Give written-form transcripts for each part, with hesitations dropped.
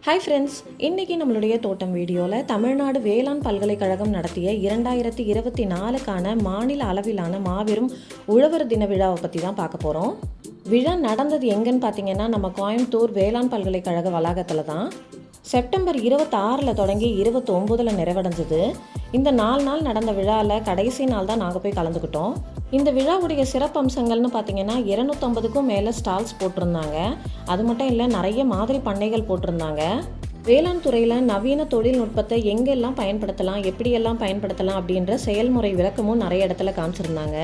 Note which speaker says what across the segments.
Speaker 1: Hi friends, இன்றைக்கி நம்மளுடைய தோட்டம் வீடியோவில் தமிழ்நாடு வேளாண் பல்கலைக்கழகம் நடத்திய 2024க்கான மாநில அளவிலான மாபெரும் உழவர் தின விழாவை பற்றி தான் பார்க்க போகிறோம். விழா நடந்தது எங்கன்னு பார்த்தீங்கன்னா நம்ம கோயம்புத்தூர் வேளாண் பல்கலைக்கழக வளாகத்தில் தான். செப்டம்பர் 26 தொடங்கி 29 நிறைவடைஞ்சது. இந்த 4 நாள் நடந்த விழாவில் கடைசி நாள் தான் நாங்கள் போய் கலந்துக்கிட்டோம். இந்த விழாவுடைய சிறப்பம்சங்கள்னு பார்த்தீங்கன்னா 250க்கும் மேலே ஸ்டால்ஸ் போட்டிருந்தாங்க. அது மட்டும் இல்லை, நிறைய மாதிரி பண்ணைகள் போட்டிருந்தாங்க. வேளாண் துறையில் நவீன தொழில்நுட்பத்தை எங்கெல்லாம் பயன்படுத்தலாம், எப்படியெல்லாம் பயன்படுத்தலாம் அப்படின்ற செயல்முறை விளக்கமும் நிறைய இடத்துல காமிச்சிருந்தாங்க.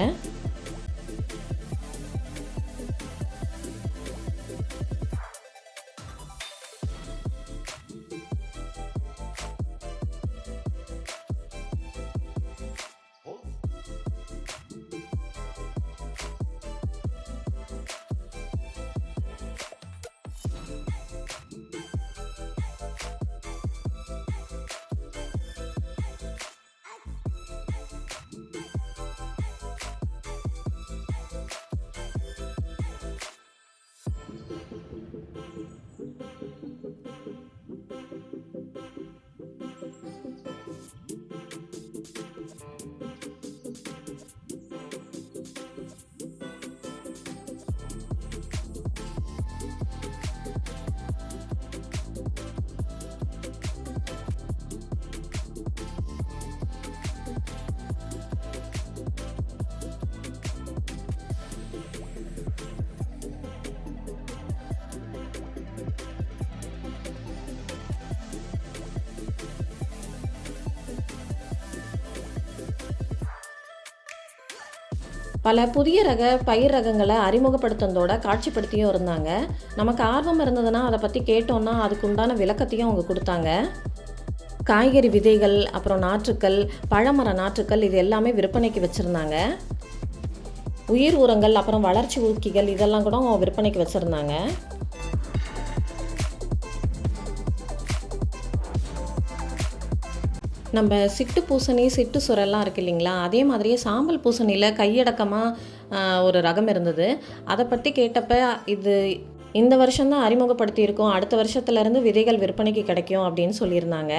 Speaker 1: பல புதிய ரக பயிர் ரகங்களை அறிமுகப்படுத்துனதோட காட்சிப்படுத்தியும் இருந்தாங்க. நமக்கு ஆர்வம் இருந்ததுன்னா அதை பற்றி கேட்டோன்னா அதுக்கு உண்டான விளக்கத்தையும் அவங்க கொடுத்தாங்க. காய்கறி விதைகள், அப்புறம் நாற்றுக்கள், பழமர நாற்றுக்கள் இது எல்லாமே விற்பனைக்கு வச்சுருந்தாங்க. உயிர் உரங்கள், அப்புறம் வளர்ச்சி ஊக்கிகள் இதெல்லாம் கூட விற்பனைக்கு வச்சுருந்தாங்க. நம்ம சிட்டு பூசணி, சிட்டு சுரெல்லாம் இருக்குது இல்லைங்களா, அதே மாதிரியே சாம்பல் பூசணியில் கையடக்கமாக ஒரு ரகம் இருந்தது. அதை பற்றி கேட்டப்ப இந்த வருஷம்தான் அறிமுகப்படுத்தியிருக்கோம், அடுத்த வருஷத்துலேருந்து விதைகள் விற்பனைக்கு கிடைக்கும் அப்படின்னு சொல்லியிருந்தாங்க.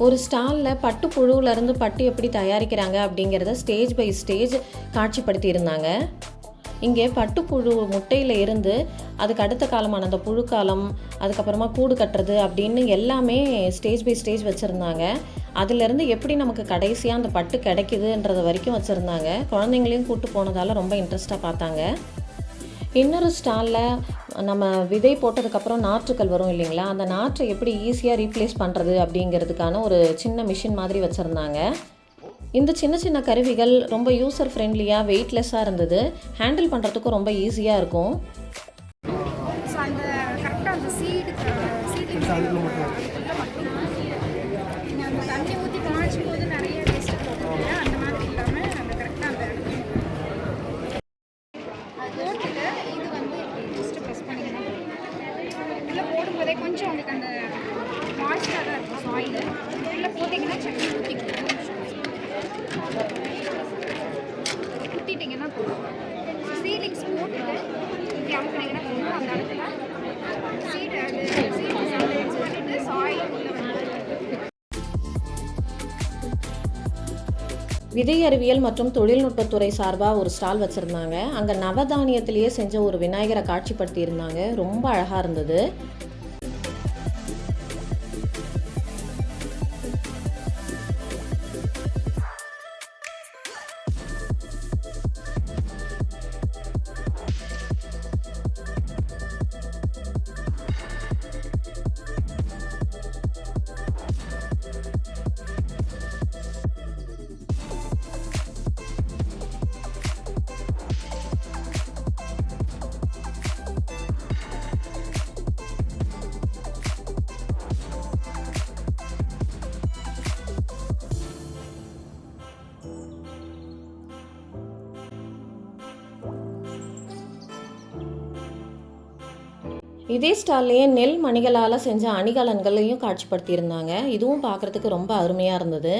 Speaker 1: ஒரு ஸ்டாலில் பட்டு புழுவிலேருந்து பட்டு எப்படி தயாரிக்கிறாங்க அப்படிங்கிறத ஸ்டேஜ் பை ஸ்டேஜ் காட்சிப்படுத்தியிருந்தாங்க. இங்கே பட்டுப்புழு முட்டையில் இருந்து அதுக்கு அடுத்த காலமான அந்த புழுக்காலம், அதுக்கப்புறமா கூடு கட்டுறது அப்படின்னு எல்லாமே ஸ்டேஜ் பை ஸ்டேஜ் வச்சுருந்தாங்க. அதிலேருந்து எப்படி நமக்கு கடைசியாக அந்த பட்டு கிடைக்குதுன்றது வரைக்கும் வச்சுருந்தாங்க. குழந்தைங்களையும் கூப்பிட்டு போனதால் ரொம்ப இன்ட்ரெஸ்ட்டாக பார்த்தாங்க. இன்னொரு ஸ்டாலில் நம்ம விதை போட்டதுக்கப்புறம் நாற்றுக்கள் வரும் இல்லைங்களா, அந்த நாற்றை எப்படி ஈஸியாக ரீப்ளேஸ் பண்ணுறது அப்படிங்கிறதுக்கான ஒரு சின்ன மிஷின் மாதிரி வச்சுருந்தாங்க. இந்த சின்ன சின்ன கருவிகள் ரொம்ப யூசர் ஃப்ரெண்ட்லியாக, வெயிட்லெஸ்ஸாக இருந்தது. ஹேண்டில் பண்ணுறதுக்கும் ரொம்ப ஈஸியாக இருக்கும்.
Speaker 2: கொஞ்சம் உங்களுக்கு அந்த மாய்ஸ்டராக தான் இருக்கும் சாயில். உள்ளே போட்டிங்கன்னா சட்னி ஊற்றிட்டிங்கன்னா போதும். சீலிங்ஸ் போட்டுட்டு இப்படி அமுக்கினீங்கன்னா போதும். அந்த இடத்துல பண்ணிட்டு சாயில் உள்ள
Speaker 1: விதை அறிவியல் மற்றும் தொழில்நுட்பத்துறை சார்பாக ஒரு ஸ்டால் வச்சுருந்தாங்க. அங்கே நவதானியத்திலேயே செஞ்ச ஒரு விநாயகரை காட்சிப்படுத்தி இருந்தாங்க. ரொம்ப அழகாக இருந்தது. இதே ஸ்டால்லையே நெல் மணிகளால் செஞ்ச அணிகலன்களையும் காட்சிப்படுத்தியிருந்தாங்க. இதுவும் பார்க்குறதுக்கு ரொம்ப அருமையாக இருந்தது.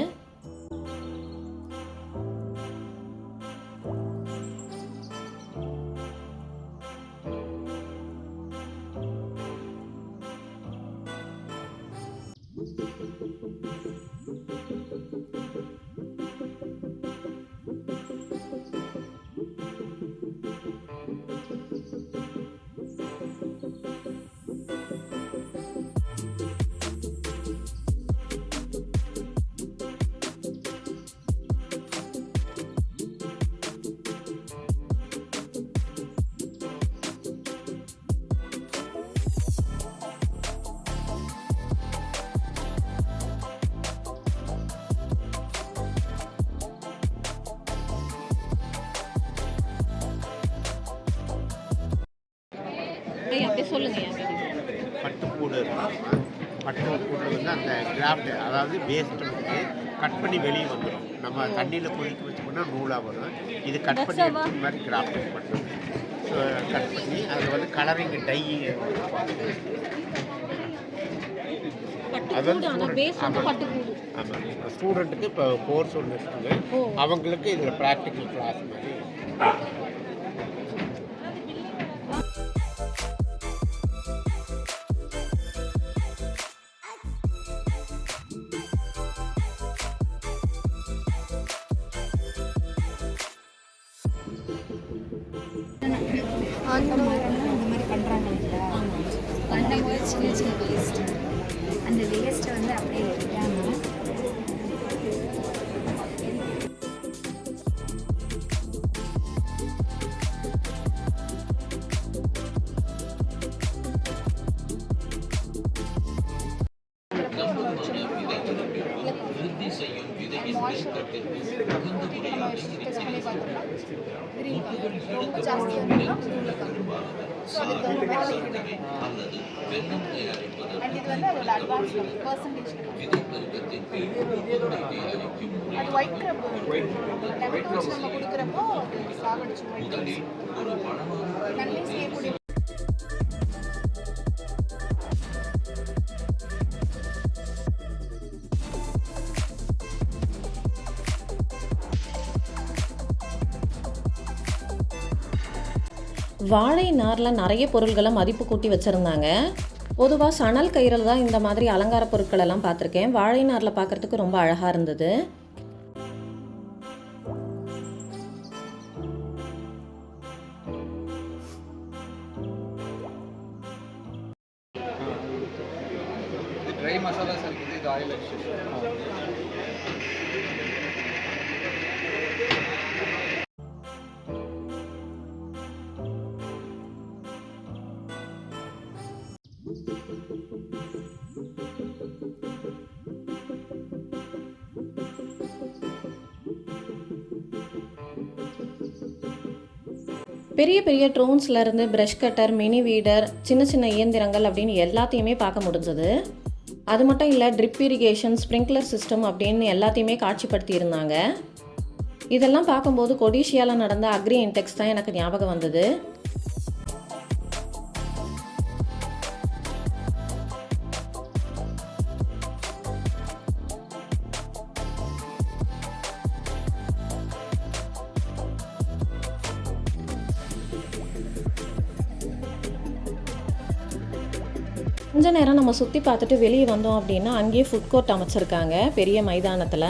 Speaker 1: அப்படியே சொல்லுங்க.
Speaker 3: பட்டுக்கூடு இருக்கும். பட்டுக்கூடு வந்து அந்த கிராஃப்ட், அதாவது வேஸ்ட் வந்து கட் பண்ணி வெளியே வந்துடும். நம்ம தண்ணியில் கொதிக்க வச்சோம்னா நூலாக வரும். இது கட் பண்ணி எடுத்து இந்த மாதிரி கிராஃப்ட் பண்ணுறது. ஸோ கட் பண்ணி அதில் வந்து கலரிங் டை அது வந்து ஆமாம், ஸ்டூடெண்ட்டுக்கு இப்போ கோர்ஸ் ஒன்று இருக்குது. அவங்களுக்கு இதில் ப்ராக்டிக்கல் கிளாஸ் மாதிரி.
Speaker 2: அந்த மரம்லாம் இந்த மாதிரி பண்ணுறாங்க இல்லையா? பண்ணும்போது சின்ன சின்ன வேஸ்ட்டு, அந்த வேஸ்ட்டை வந்து அப்படியே எடுக்காமல் ரொம்ப ஜாஸ்தியாக ஸோ அதுக்கு வந்து வேலை இருக்குது. அண்ட் இது வந்து அதோட அட்வான்ஸ் பர்சன்டேஜ். அது ஒயிட் கிரப் டெமேட்டோ வச்சு நம்ம கொடுக்குறப்போ அது சாகடிச்சு நன்மை செய்யக்கூடிய.
Speaker 1: வாழை நாரில் நிறைய பொருள்களை மதிப்பு கூட்டி வச்சுருந்தாங்க. பொதுவாக சணல் கயிறில் தான் இந்த மாதிரி அலங்கார பொருட்கள் எல்லாம் பார்த்துருக்கேன். வாழை நாரில் பார்க்குறதுக்கு ரொம்ப அழகாக இருந்தது.
Speaker 4: ड्राई मसाला सर ಇದು ಆಯಿಲ್ பெரிய பெரிய ட்ரோன்ஸ்லேருந்து ப்ரஷ் கட்டர், மினி வீடர், சின்ன சின்ன இயந்திரங்கள் அப்படின்னு எல்லாத்தையுமே பார்க்க முடிஞ்சது. அது மட்டும் இல்லை, ட்ரிப் இரிகேஷன், ஸ்ப்ரிங்க்லர் சிஸ்டம் அப்படின்னு எல்லாத்தையுமே காட்சிப்படுத்தி இருந்தாங்க. இதெல்லாம் பார்க்கும்போது கொடிஷியாவில் நடந்த அக்ரி இன்டெக்ஸ் தான் எனக்கு ஞாபகம் வந்தது. கொஞ்ச நேரம் நம்ம சுற்றி பார்த்துட்டு வெளியே வந்தோம் அப்படின்னா அங்கேயே ஃபுட் கோர்ட் அமைச்சிருக்காங்க பெரிய மைதானத்தில்.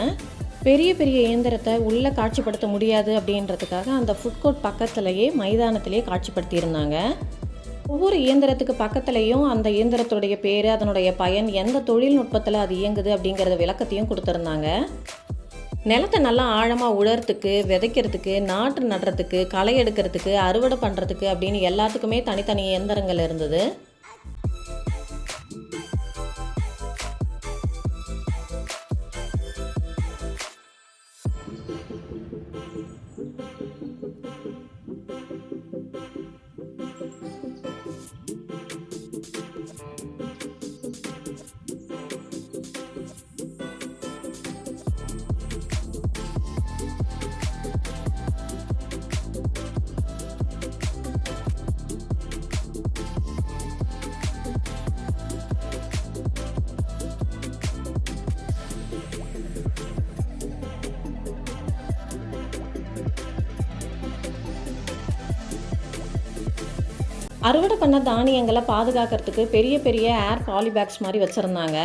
Speaker 4: பெரிய பெரிய இயந்திரத்தை உள்ளே காட்சிப்படுத்த முடியாது அப்படின்றதுக்காக அந்த ஃபுட் கோர்ட் பக்கத்துலேயே மைதானத்திலே காட்சிப்படுத்தியிருந்தாங்க. ஒவ்வொரு இயந்திரத்துக்கு பக்கத்துலேயும் அந்த இயந்திரத்துடைய பேர், அதனுடைய பயன், எந்த தொழில்நுட்பத்தில் அது இயங்குது அப்படிங்கிறத விளக்கத்தையும் கொடுத்துருந்தாங்க. நிலத்தை நல்லா ஆழமாக உழறதுக்கு, விதைக்கிறதுக்கு, நாற்று நடுறதுக்கு, களை எடுக்கிறதுக்கு, அறுவடை பண்ணுறதுக்கு அப்படின்னு எல்லாத்துக்குமே தனித்தனி இயந்திரங்கள் இருந்தது.
Speaker 1: அறுவடை பண்ண தானியங்களை பாதுகாக்கிறதுக்கு பெரிய பெரிய ஏர் பாலிபேக்ஸ் மாதிரி வச்சுருந்தாங்க.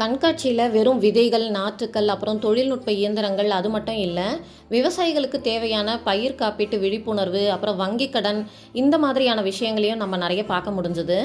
Speaker 1: கண்காட்சியில் வெறும் விதைகள், நாற்றுக்கள், அப்புறம் தொழில்நுட்ப இயந்திரங்கள் அது மட்டும் இல்லை, விவசாயிகளுக்கு தேவையான பயிர் காப்பீட்டு விழிப்புணர்வு, அப்புறம் வங்கி கடன், இந்த மாதிரியான விஷயங்களையும் நம்ம நிறைய பார்க்க முடிஞ்சுது.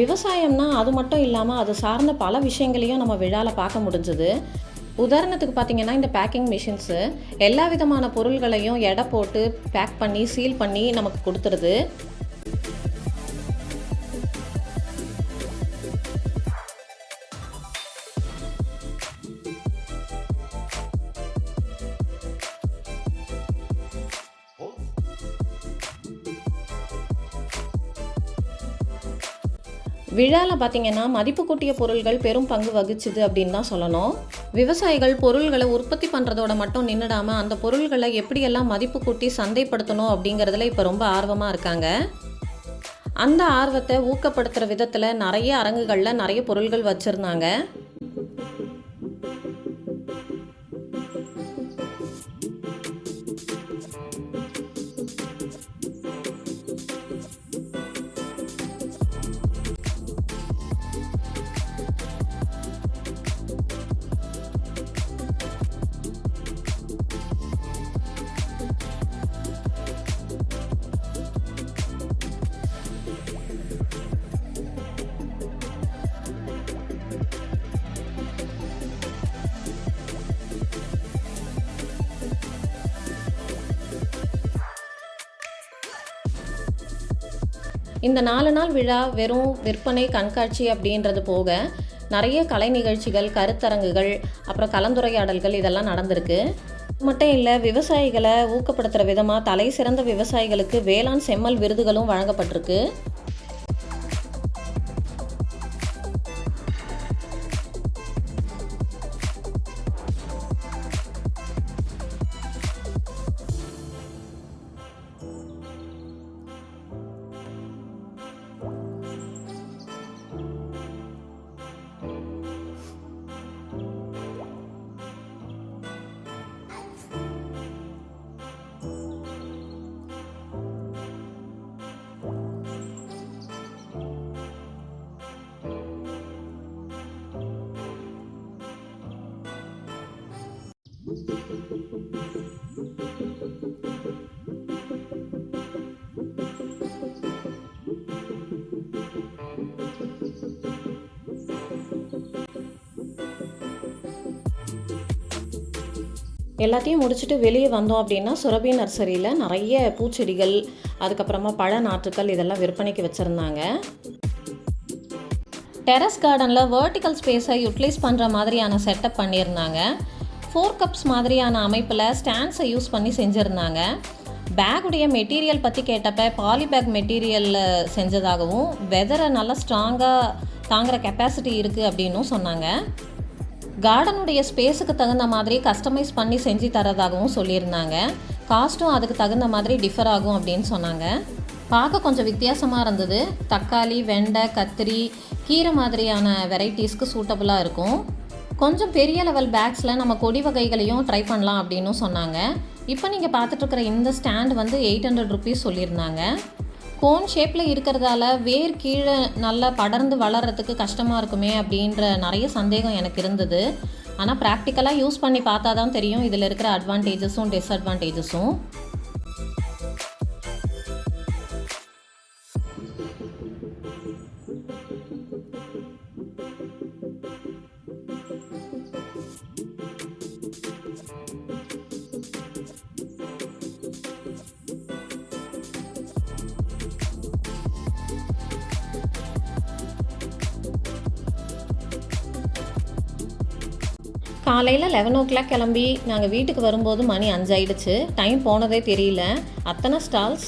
Speaker 1: விவசாயம்னா அது மட்டும் இல்லாமல் அது சார்ந்த பல விஷயங்களையும் நம்ம விழாவில் பார்க்க முடிஞ்சுது. உதாரணத்துக்கு பார்த்திங்கன்னா, இந்த பேக்கிங் மிஷின்ஸு எல்லா விதமான பொருள்களையும் எடை போட்டு பேக் பண்ணி சீல் பண்ணி நமக்கு கொடுத்துருது. விழாவில் பார்த்திங்கன்னா மதிப்பு கூட்டிய பொருள்கள் பெரும் பங்கு வகிச்சுது அப்படின்னு தான் சொல்லணும். விவசாயிகள் பொருள்களை உற்பத்தி பண்ணுறதோட மட்டும் நின்றுடாமல் அந்த பொருள்களை எப்படியெல்லாம் மதிப்பு கூட்டி சந்தைப்படுத்தணும் அப்படிங்கிறதுல இப்போ ரொம்ப ஆர்வமாக இருக்காங்க. அந்த ஆர்வத்தை ஊக்கப்படுத்துகிற விதத்தில் நிறைய அரங்குகளில் நிறைய பொருள்கள் வச்சுருந்தாங்க. இந்த 4 நாள் விழா வெறும் விற்பனை, கண்காட்சி அப்படின்றது போக நிறைய கலை நிகழ்ச்சிகள், கருத்தரங்குகள், அப்புறம் கலந்துரையாடல்கள் இதெல்லாம் நடந்திருக்கு. மட்டும் இல்லை, விவசாயிகளை ஊக்கப்படுத்துகிற விதமாக தலை சிறந்த விவசாயிகளுக்கு வேளாண் செம்மல் விருதுகளும் வழங்கப்பட்டிருக்கு. எல்லாத்தையும் முடிச்சுட்டு வெளியே வந்தோம் அப்படின்னா, சுரபி நர்சரியில் நிறைய பூச்செடிகள், அதுக்கப்புறமா பழ நாற்றுக்கள் இதெல்லாம் விற்பனைக்கு வச்சுருந்தாங்க. டெரஸ் கார்டனில் வேர்ட்டிக்கல் ஸ்பேஸை யூட்டிலைஸ் பண்ணுற மாதிரியான செட்டப் பண்ணியிருந்தாங்க. 4 கப்ஸ் மாதிரியான அமைப்பில் ஸ்டாண்ட்ஸை யூஸ் பண்ணி செஞ்சுருந்தாங்க. பேக்குடைய மெட்டீரியல் பற்றி கேட்டப்போ பாலிபேக் மெட்டீரியலில் செஞ்சதாகவும், வெதரை நல்லா ஸ்ட்ராங்காக தாங்குகிற கெப்பாசிட்டி இருக்குது அப்படின்னும் சொன்னாங்க. கார்டனுடைய ஸ்பேஸுக்கு தகுந்த மாதிரி கஸ்டமைஸ் பண்ணி செஞ்சு தரதாகவும் சொல்லியிருந்தாங்க. காஸ்ட்டும் அதுக்கு தகுந்த மாதிரி டிஃபர் ஆகும் அப்படின்னு சொன்னாங்க. பார்க்க கொஞ்சம் வித்தியாசமாக இருந்தது. தக்காளி, வெண்டை, கத்திரி, கீரை மாதிரியான வெரைட்டிஸ்க்கு சூட்டபுளாக இருக்கும். கொஞ்சம் பெரிய லெவல் பேக்ஸில் நம்ம கொடி வகைகளையும் ட்ரை பண்ணலாம் அப்படின்னு சொன்னாங்க. இப்போ நீங்கள் பார்த்துட்ருக்கிற இந்த ஸ்டாண்ட் வந்து 800 ருபீஸ் சொல்லியிருந்தாங்க. கோன் ஷேப்பில் இருக்கிறதால வேர் கீழே நல்லா படர்ந்து வளர்கிறதுக்கு கஷ்டமாக இருக்குமே அப்படின்ற நிறைய சந்தேகம் எனக்கு இருந்தது. ஆனால் ப்ராக்டிக்கலாக யூஸ் பண்ணி பார்த்தா தான் தெரியும் இதில் இருக்கிற அட்வான்டேஜஸும் டிஸ்அட்வான்டேஜஸும். காலையில் 11 கிளம்பி நாங்கள் வீட்டுக்கு வரும்போது மணி 5 ஆயிடுச்சு. டைம் போனதே தெரியல. அத்தனை ஸ்டால்ஸ்,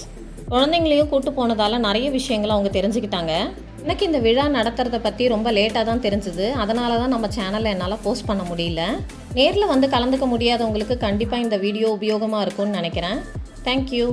Speaker 1: குழந்தைங்களையும் கூட்டு போனதால் நிறைய விஷயங்களை அவங்க தெரிஞ்சுக்கிட்டாங்க. எனக்கு இந்த விழா நடத்துறதை பற்றி ரொம்ப லேட்டாக தான் தெரிஞ்சுது. அதனால தான் நம்ம சேனலில் என்னால் போஸ்ட் பண்ண முடியல. நேரில் வந்து கலந்துக்க முடியாதவங்களுக்கு கண்டிப்பாக இந்த வீடியோ உபயோகமாக இருக்கும்னு நினைக்கிறேன். தேங்க்யூ.